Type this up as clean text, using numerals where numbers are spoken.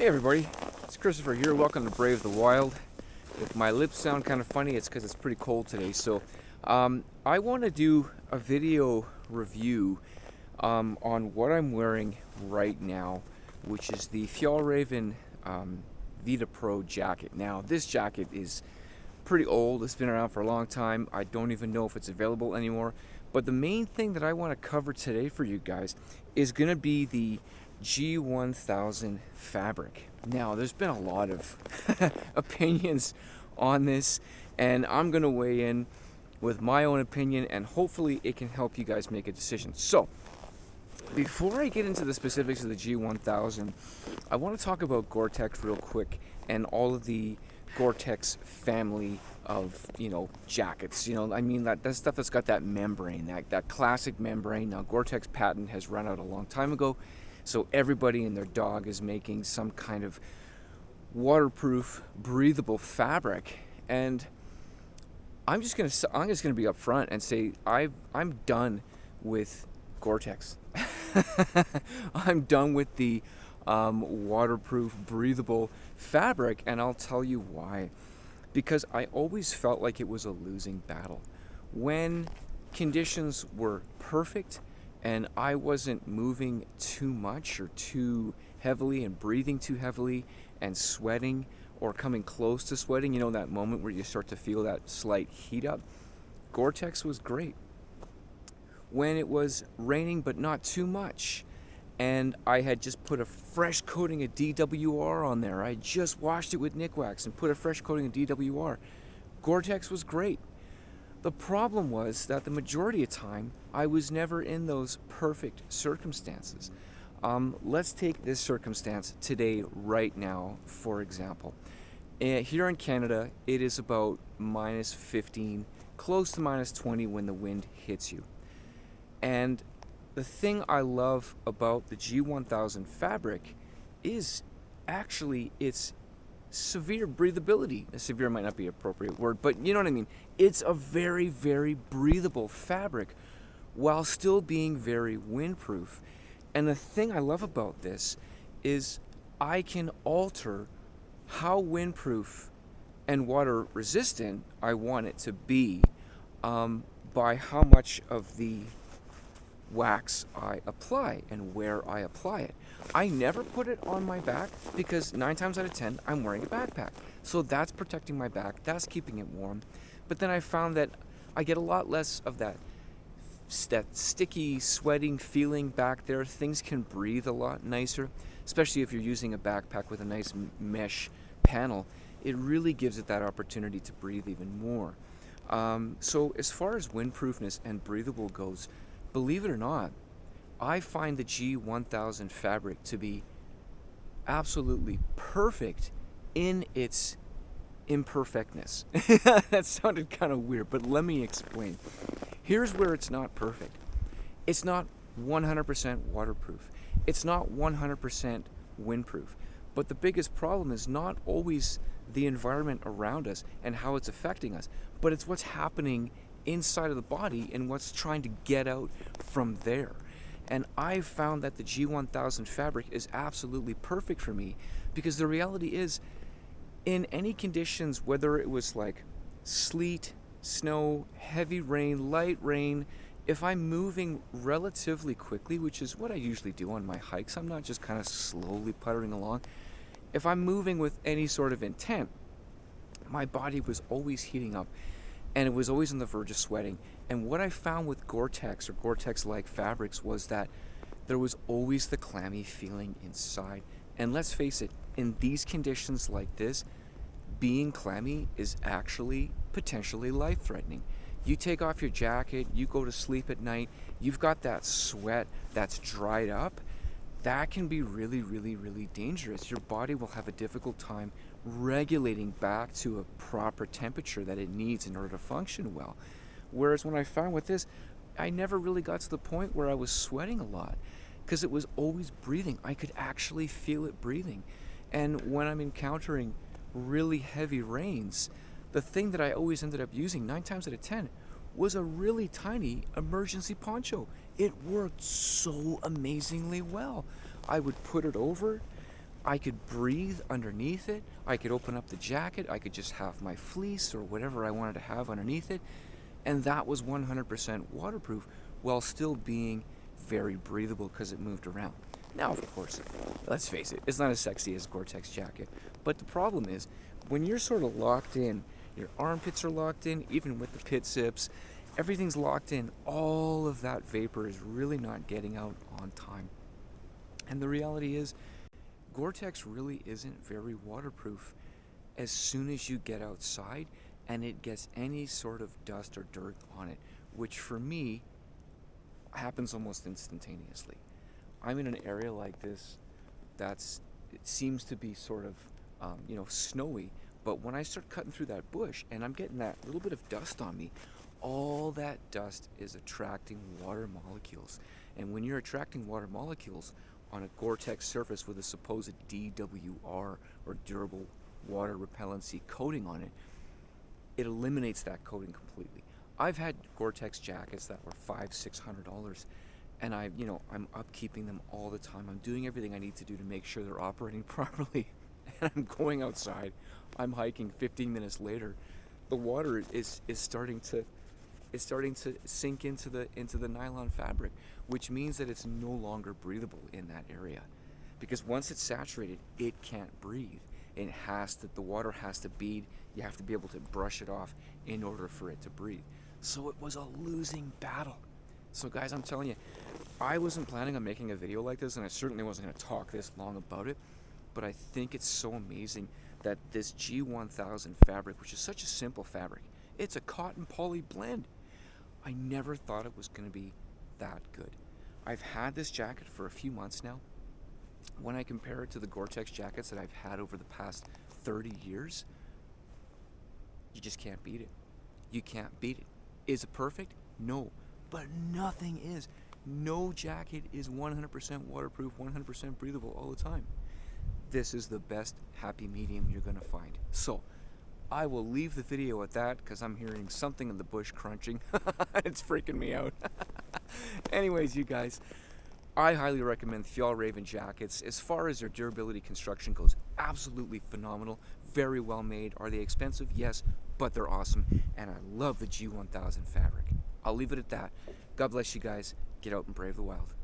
Hey everybody, it's Christopher here. Welcome to Brave the Wild. If my lips sound kind of funny, it's because it's pretty cold today. So I want to do a video review on what I'm wearing right now, which is the Fjallraven Vita Pro jacket. Now, this jacket is pretty old. It's been around for a long time. I don't even know if it's available anymore. But the main thing that I want to cover today for you guys is going to be the G-1000 fabric. Now, there's been a lot of opinions on this, and I'm going to weigh in with my own opinion, and hopefully it can help you guys make a decision. So, before I get into the specifics of the G-1000, I want to talk about Gore-Tex real quick and all of the Gore-Tex family of, jackets. I mean, that stuff that's got that membrane, that classic membrane. Now, Gore-Tex patent has run out a long time ago, so everybody and their dog is making some kind of waterproof, breathable fabric. And I'm just gonna be upfront and say I'm done with Gore-Tex. I'm done with the waterproof, breathable fabric, and I'll tell you why. Because I always felt like it was a losing battle. When conditions were perfect and I wasn't moving too much or too heavily and breathing too heavily and sweating or coming close to sweating, that moment where you start to feel that slight heat up, Gore-Tex was great. When it was raining but not too much, and I had just put a fresh coating of DWR on there, I just washed it with Nikwax and put a fresh coating of DWR, Gore-Tex was great. The problem was that the majority of time, I was never in those perfect circumstances. Let's take this circumstance today, right now, for example. Here in Canada, it is about minus 15, close to minus 20 when the wind hits you. And the thing I love about the G-1000 fabric is actually its severe breathability. Severe might not be an appropriate word, but you know what I mean. It's a very, very breathable fabric while still being very windproof. And the thing I love about this is I can alter how windproof and water resistant I want it to be by how much of the wax I apply and where I apply it. I never put it on my back because 9 times out of 10 I'm wearing a backpack. So that's protecting my back, that's keeping it warm. But then I found that I get a lot less of that sticky, sweating feeling back there. Things can breathe a lot nicer, especially if you're using a backpack with a nice mesh panel. It really gives it that opportunity to breathe even more. So as far as windproofness and breathable goes, believe it or not, I find the G-1000 fabric to be absolutely perfect in its imperfectness. That sounded kind of weird, but let me explain. Here's where it's not perfect. It's not 100% waterproof. It's not 100% windproof. But the biggest problem is not always the environment around us and how it's affecting us, but it's what's happening inside of the body and what's trying to get out from there. And I found that the G-1000 fabric is absolutely perfect for me because the reality is, in any conditions, whether it was like sleet, snow, heavy rain, light rain, if I'm moving relatively quickly, which is what I usually do on my hikes, I'm not just kind of slowly puttering along. If I'm moving with any sort of intent, my body was always heating up and it was always on the verge of sweating. And what I found with Gore-Tex or Gore-Tex-like fabrics was that there was always the clammy feeling inside. And let's face it, in these conditions like this, being clammy is actually potentially life-threatening. You take off your jacket, you go to sleep at night, you've got that sweat that's dried up. That can be really, really, really dangerous. Your body will have a difficult time regulating back to a proper temperature that it needs in order to function well. Whereas when I found with this, I never really got to the point where I was sweating a lot because it was always breathing. I could actually feel it breathing. And when I'm encountering really heavy rains, the thing that I always ended up using 9 times out of 10 was a really tiny emergency poncho. It worked so amazingly well. I would put it over I could breathe underneath it. I could open up the jacket. I could just have my fleece or whatever I wanted to have underneath it. And that was 100% waterproof while still being very breathable because it moved around. Now, of course, let's face it, it's not as sexy as a Gore-Tex jacket. But the problem is, when you're sort of locked in, your armpits are locked in, even with the pit zips, everything's locked in, all of that vapor is really not getting out on time. And the reality is, Gore-Tex really isn't very waterproof as soon as you get outside and it gets any sort of dust or dirt on it, which for me happens almost instantaneously. I'm in an area like this it seems to be sort of snowy, but when I start cutting through that bush and I'm getting that little bit of dust on me, all that dust is attracting water molecules. And when you're attracting water molecules on a Gore-Tex surface with a supposed DWR or durable water repellency coating on it, it eliminates that coating completely. I've had Gore-Tex jackets that were $500-600, and I'm upkeeping them all the time. I'm doing everything I need to do to make sure they're operating properly. And I'm going outside. I'm hiking. 15 minutes later, the water is starting to sink into the nylon fabric, which means that it's no longer breathable in that area. Because once it's saturated, it can't breathe. The water has to bead. You have to be able to brush it off in order for it to breathe. So it was a losing battle. So guys, I'm telling you, I wasn't planning on making a video like this, and I certainly wasn't going to talk this long about it, but I think it's so amazing that this G-1000 fabric, which is such a simple fabric, it's a cotton poly blend. I never thought it was going to be that good. I've had this jacket for a few months now. When I compare it to the Gore-Tex jackets that I've had over the past 30 years, you just can't beat it. You can't beat it. Is it perfect? No. But nothing is. No jacket is 100% waterproof, 100% breathable all the time. This is the best happy medium you're going to find. So, I will leave the video at that because I'm hearing something in the bush crunching. It's freaking me out. Anyways, you guys, I highly recommend Fjallraven jackets. As far as their durability construction goes, absolutely phenomenal. Very well made. Are they expensive? Yes, but they're awesome. And I love the G-1000 fabric. I'll leave it at that. God bless you guys. Get out and brave the wild.